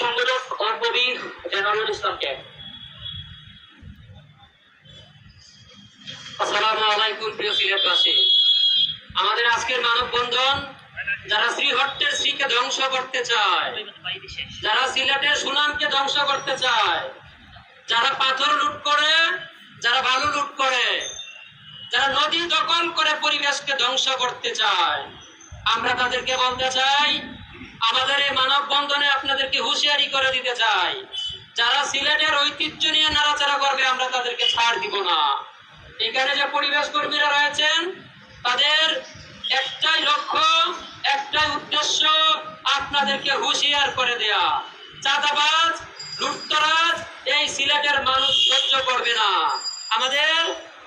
সংগঠক ও কবি জেনারেল ইসলামকে। আসসালামু আলাইকুম প্রিয় সিলেটবাসী। আমাদের আজকের মানববন্ধন যারা শ্রীহট্টের শ্রীকে ধ্বংস করতে চায়, যারা সিলেটের সুনামকে ধ্বংস করতে চায়, যারা পাথর লুট করে, যারা বালু লুট করে, যারা নদী দখল করে পরিবেশকে ধ্বংস করতে চায়, আমরা তাদেরকে বলতে চাই, আমাদের এই মানববন্ধনে আপনাদেরকে হুঁশিয়ারি করে দিতে চাই, যারা সিলেটের ঐতিহ্য নিয়ে নাড়াচাড়া করবে আমরা তাদেরকে ছাড় দিব না। এখানে যে পরিবেশ কর্মীরা রয়েছেন তাদের একটাই লক্ষ্য, একটাই উদ্দেশ্য, আপনাদেরকে হুঁশিয়ার করে দেয়া। চাঁদাবাজ, লুটতরাজ এই সিলেটের মানুষ সহ্য করবে না। আমাদের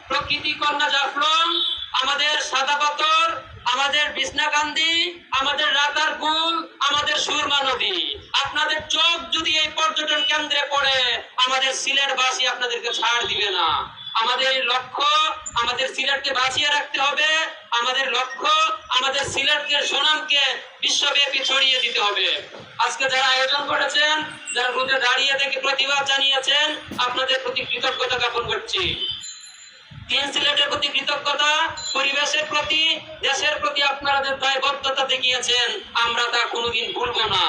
প্রকৃতি কন্যা জাফলং, আমাদের সাদা পাথর, আমাদের বিছনাকান্দি, আমাদের রাতারগুল, আমাদের সুরমা নদী, আপনাদের চোখ যদি এই পর্যটন কেন্দ্রে পড়ে আমাদের সিলেটবাসী আপনাদেরকে ছাড় দিবে না। আমাদের লক্ষ্য আমাদের সিলেটকে বাঁচিয়ে রাখতে হবে। আমাদের লক্ষ্য আমাদের সিলেটের সুনামকে বিশ্বব্যাপী ছড়িয়ে দিতে হবে। আজকে যারা আয়োজন করেছেন, যারা রোদে দাঁড়িয়ে থেকে প্রতিবাদ জানিয়েছেন, আপনাদের প্রতি কৃতজ্ঞতা জ্ঞাপন করছি। সিলেটের প্রতি কৃতজ্ঞতা, পরিবেশের প্রতি, দেশের প্রতি আপনাদের দায়বদ্ধতা দেখিয়েছেন, আমরা তা কোনোদিন ভুলবো না।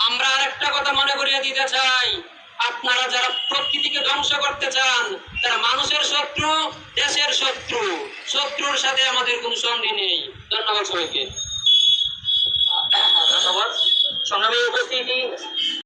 আমরা আরেকটা কথা মনে করিয়ে দিতে চাই, আপনারা যারা প্রকৃতিকে ধ্বংস করতে চান তারা মানুষের শত্রু, দেশের শত্রু। শত্রুর সাথে আমাদের কোনো সন্ধি নেই। ধন্যবাদ সবাইকে। ধন্যবাদ। সংগ্রামী উপস্থিতি।